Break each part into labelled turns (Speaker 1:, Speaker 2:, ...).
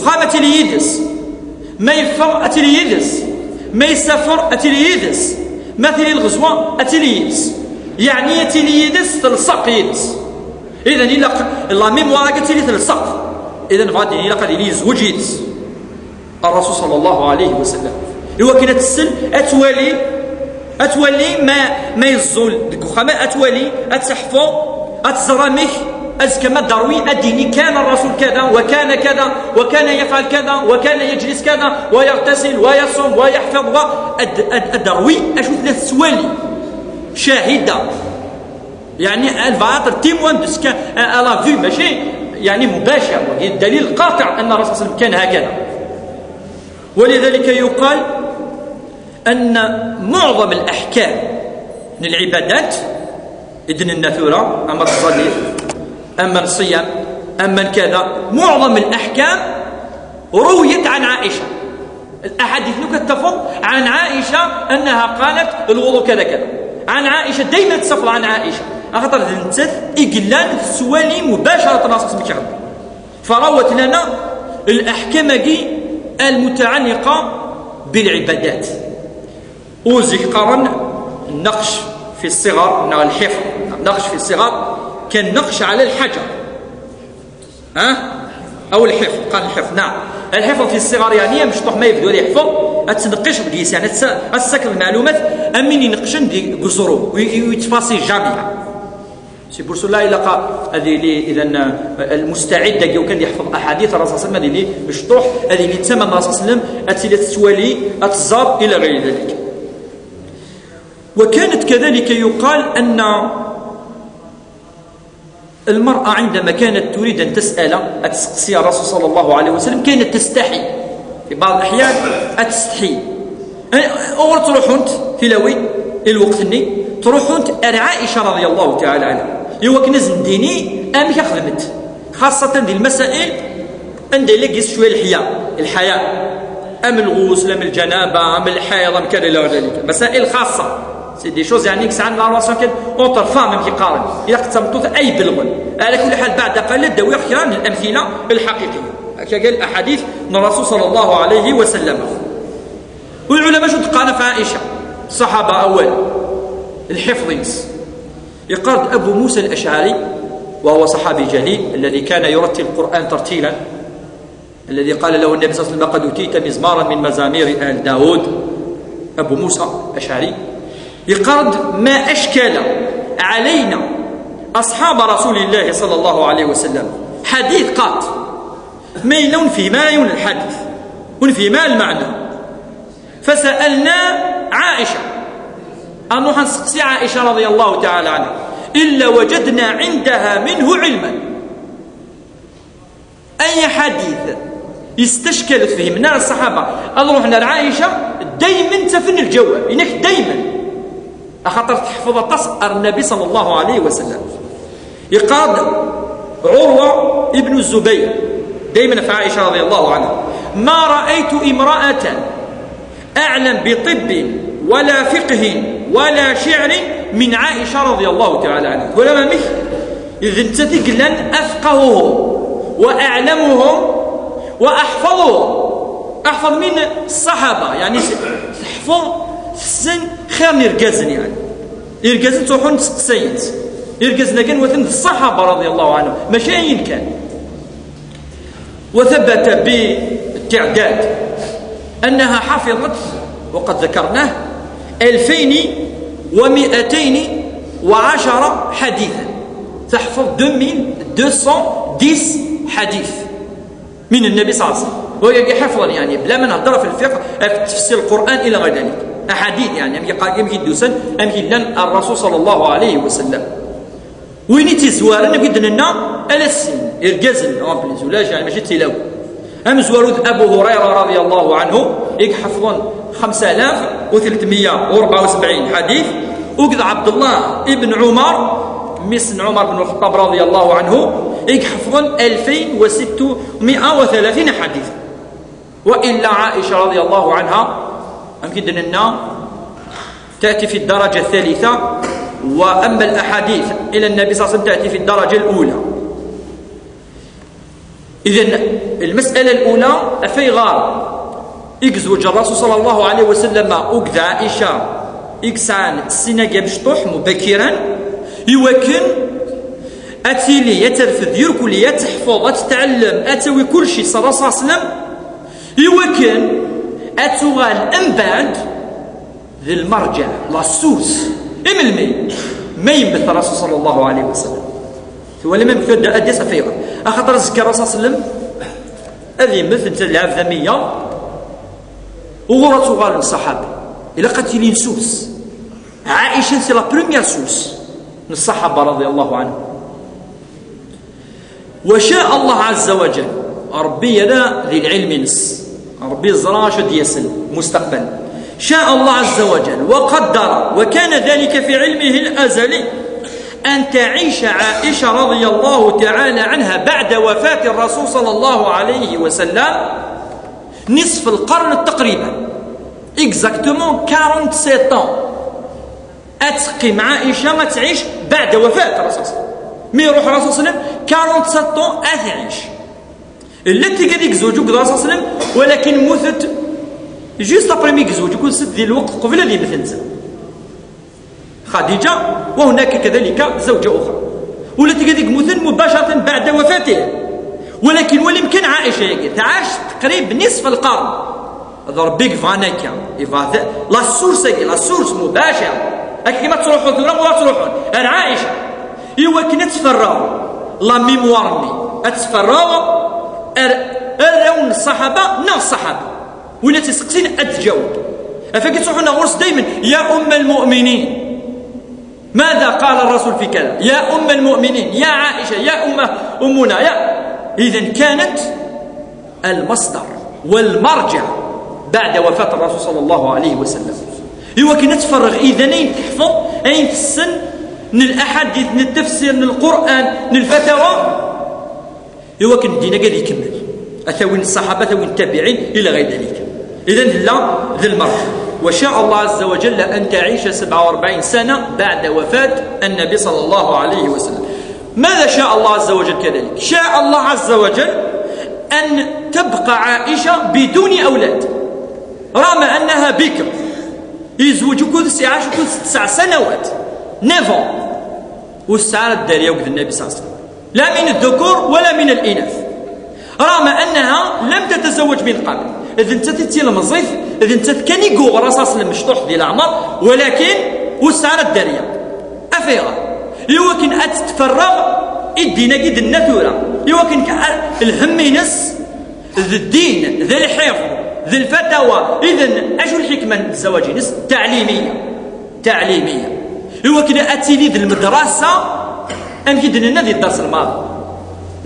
Speaker 1: يقام أتليدس ما يفر أتليدس ما يسافر أتليدس مثل الغزوة أتليدس يعني أتليدس تلصق يدس إذا إلا ميموار أتلي تلصق إذا غادي إلا قد يزوج يدس الرسول صلى الله عليه وسلم إوا كنا تسل أتولي ما يزول ديك وخما أتولي أتحفو أتزرمك كما داروين الديني كان الرسول كذا وكان كذا وكان يفعل كذا وكان يجلس كذا ويغتسل ويصوم ويحفظ الدروي أشوف ثلاث سوالي شاهدة يعني الفاطر تيموان دسك ألا في ماشي يعني مباشر الدليل القاطع أن الرسول صلى الله عليه وسلم كان هكذا. ولذلك يقال أن معظم الأحكام من العبادات إذن النثورة أما الصلاة أما الصيام أما كذا معظم الأحكام رويت عن عائشة. الأحاديث كتفض عن عائشة أنها قالت الوضوء كذا كذا عن عائشة دائما تسفر عن عائشة أخطر ذنتث إقلال السوالي مباشرة ناصص مكعب فروت لنا الأحكام المتعلقة بالعبادات. وذكرا النقش في الصغر الحفظ النقش في الصغر كان نقش على الحجر أو الحفظ قال الحفظ نعم الحفظ في الصغر يعني مشطوح ما يبدو يحفظ أتنقش بلسان أتسكر المعلومات أمين ينقشن بقصرو ويتفاصيل جامعة سي بور سولا إلا هذه إذا المستعد كي كان يحفظ أحاديث الرسول صلى الله عليه وسلم هذه مشطوح هذه اللي تسمى الرسول صلى الله عليه وسلم أتسلة السوالي أتزار إلى غير ذلك. وكانت كذلك يقال أن المرأة عندما كانت تريد أن تسأل أتسقسي الرسول صلى الله عليه وسلم كانت تستحي في بعض الأحيان أتستحي أول تروحون في لوي الوقت الني تروحون عائشة رضي الله تعالى عنها يوك نزن ديني أمي خدمت خاصة دي المسائل عندي لقيس شوية الحياة أم الغسل أم الجنابة أم الحيض أم كذا إلى ذلك مسائل خاصة سي دي شوز يعني كسعان لا راسون كان اونتر فام كي قارن يقتمطوت اي بلغن على كل حال بعد قليل داوي خيار من الامثله الحقيقيه هكا قال الاحاديث من الرسول صلى الله عليه وسلم. والعلماء شو تقال في عائشه الصحابه اول الحفظ يقال ابو موسى الاشعري وهو صحابي جليل الذي كان يرتل القران ترتيلا الذي قال له النبي صلى الله عليه وسلم لقد اتيت مزمارا من مزامير ال داود ابو موسى الاشعري يقرد ما أشكل علينا أصحاب رسول الله صلى الله عليه وسلم حديث قات ما يلون في ما يون الحديث ونفي ما المعنى فسألنا عائشة أنه نسقسي عائشة رضي الله تعالى عنها إلا وجدنا عندها منه علما. أي حديث يستشكل فيه من الصحابة أروحنا لعائشة دايما تفن الجواب إنك دايما أخطر تحفظ تصأر النبي صلى الله عليه وسلم. يقال عروة ابن الزبير دائما في عائشة رضي الله عنها ما رأيت امرأة أعلم بطب ولا فقه ولا شعر من عائشة رضي الله تعالى عنها. ولا مش إذا انت تقلن أفقههم وأعلمهم وأحفظهم أحفظ من الصحابة يعني تحفظ السن خير يرقزن يعني يرقزن تروحون تسقسيت يرقزن كان وثن الصحابة رضي الله عنهم مشاين كان. وثبت بالتعداد أنها حفظت وقد ذكرناه 2210 حديثا تحفظ 2210 حديث من النبي صلى الله عليه وسلم وهي حفظا يعني بلا ما نهضر في الفقه في تفسير القرآن إلى غير ذلك أحاديث يعني يمكن دوسن يمكن لن الرسول صلى الله عليه وسلم وين تزوار نبي لنا على السن إرجازن أمبليز ولا يعني ماشي تلاو أم زوارود أبو هريرة رضي الله عنه يحفظون 5374 حديث وقد عبد الله ابن عمر مثل عمر بن الخطاب رضي الله عنه يحفظون 2630 حديث. وإلا عائشة رضي الله عنها يمكن أننا تأتي في الدرجة الثالثة وأما الأحاديث إلى النبي صلى الله عليه وسلم تأتي في الدرجة الأولى. إذن المسألة الأولى في غار يكزوج الرسول صلى الله عليه وسلم وكذا عائشة إكسان السنة مشطوح مبكرا يوكن أتيلي يترفض يركل يتحفظ أتتعلم أتوي كل شيء صلى الله عليه وسلم يوكن أتوغال أنباد ذي المرجع لا سورس إملمي ما ينبث الرسول صلى الله عليه وسلم ولا ما مثل أديس أفيغا أخطر الزكاة الرسول صلى الله عليه وسلم هذه مثل العفذمية وغرة غال الصحابة إلا قتلين سوس عائشة سي لا بروميير سوس من الصحابة رضي الله عنهم. وشاء الله عز وجل ربي لا ذي العلم نس ربي الزراش ديسل مستقبل شاء الله عز وجل وقدر وكان ذلك في علمه الأزلي أن تعيش عائشة رضي الله تعالى عنها بعد وفاة الرسول صلى الله عليه وسلم نصف القرن تقريبا exactement 47 ans أتقيم عائشة ما تعيش بعد وفاة الرسول صلى الله عليه وسلم مي يروح الرسول صلى الله عليه وسلم 47 ans أتعيش التي قد يكزوجوا كذا الرسول صلى الله عليه وسلم ولكن موثت جوست ابري مي يكزوج يكون ست ديال الوقت قبل هذه مثل خديجة وهناك كذلك زوجة أخرى والتي قد يموتن مباشرة بعد وفاته ولكن واليمكن عائشة تعاش تقريبا نصف القرن هذا ربيك فاناكا لا سورس مباشرة كما تروحون ثورة ولا تروحون أنا عائشة إيوا كنا تفرغوا لا ميموارني أتفرغوا أرون الصحابة نا الصحابة ولا تسقسين أتجاوب أفاك تروحون غرس دايما يا أم المؤمنين ماذا قال الرسول في كذا يا أم المؤمنين يا عائشة يا أمنا يا إذن كانت المصدر والمرجع بعد وفاة الرسول صلى الله عليه وسلم إيوا كنا تفرغ إذن أين تحفظ أين تسن من الأحاديث من التفسير من القرآن من الفتاوى إيوا كان دينا قد يكمل أثوين الصحابة أثوين التابعين إلى غير ذلك إذن لا ذي المرجع وشاء الله عز وجل أن تعيش 47 سنة بعد وفاة النبي صلى الله عليه وسلم. ماذا شاء الله عز وجل كذلك؟ شاء الله عز وجل أن تبقى عائشة بدون أولاد رغم أنها بكر يزوج كل ساعة كل 9 سنوات نيفون والسعارة الدارية وقت النبي صلى الله عليه وسلم لا من الذكور ولا من الإناث رغم أنها لم تتزوج من قبل إذا انت تتي المزيف إذا انت كان يقوغ رصاص المشطوح ديال العمر ولكن والسعارة الدارية أفيغا يوكن أتتفرغ إدينا قد النثورة يوكن الهم ينس ذي الدين ذي الحفظ ذي الفتاوى إذن أشو الحكمة الزواج نس تعليمية يوكن أتيني ذي المدرسة أم كدنا ذي الدرس الماضي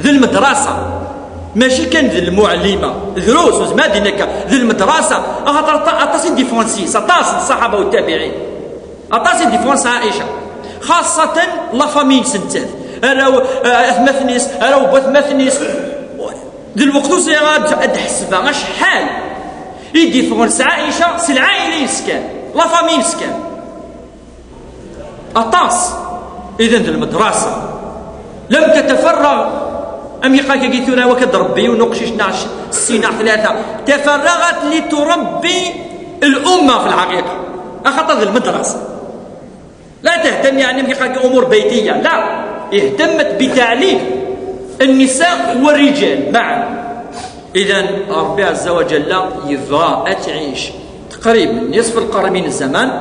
Speaker 1: ذي المدرسة ماشي كان ذي المعلمة دروس وزما دينك ذي المدرسة أطاسي ديفونسيس أطاسي الصحابة والتابعين أطاسي ديفونس عائشة خاصة لا فامين سنتات راهو مثنيس راهو بوث مثنيس ذي الوقت غاد حسبها شحال يديفونس عائشة سي العائلة يسكن لا فامين يسكن أطاس إذن ذي المدرسة لم تتفرغ أم يقال كيثونا وكتربي ونقشش 60 3 تفرغت لتربي الأمة في الحقيقة أخطأ ذي المدرسة لا تهتم يعني يقال أمور بيتية لا اهتمت بتعليم النساء والرجال معا إذن ربي عز وجل يبغى تعيش تقريبا نصف القرن من الزمان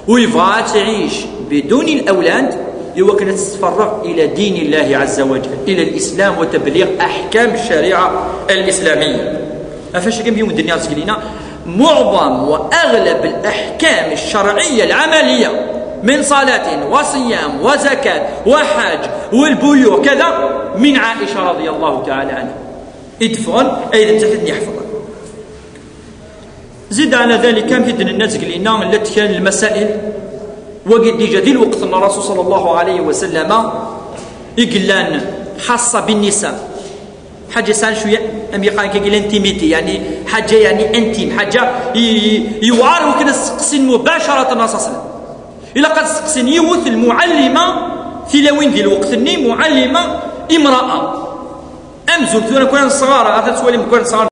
Speaker 1: ويبغى تعيش بدون الأولاد يوكن تتفرغ إلى دين الله عز وجل إلى الإسلام وتبليغ أحكام الشريعة الإسلامية أفاش كان بيوم الدنيا تقلينا معظم وأغلب الأحكام الشرعية العملية من صلاة وصيام وزكاة وحج والبيوع كذا من عائشة رضي الله تعالى عنها إدفون أيضا تحدني يحفظها زد على ذلك كان في دين الناس قلينا التي كان المسائل وقد جاء الوقت أن الرسول صلى الله عليه وسلم يقلان خاصة بالنساء حاجة سان شوية أم يقال كيقول انتيميتي يعني حاجة يعني انتيم حاجة يوعر وكنا سقسين مباشرة الرسول صلى الله عليه وسلم إلا قد سقسين يوث المعلمة في لوين ذي الوقت معلمة امرأة أم زرت أنا كون صغار أتت سوالي كون صغار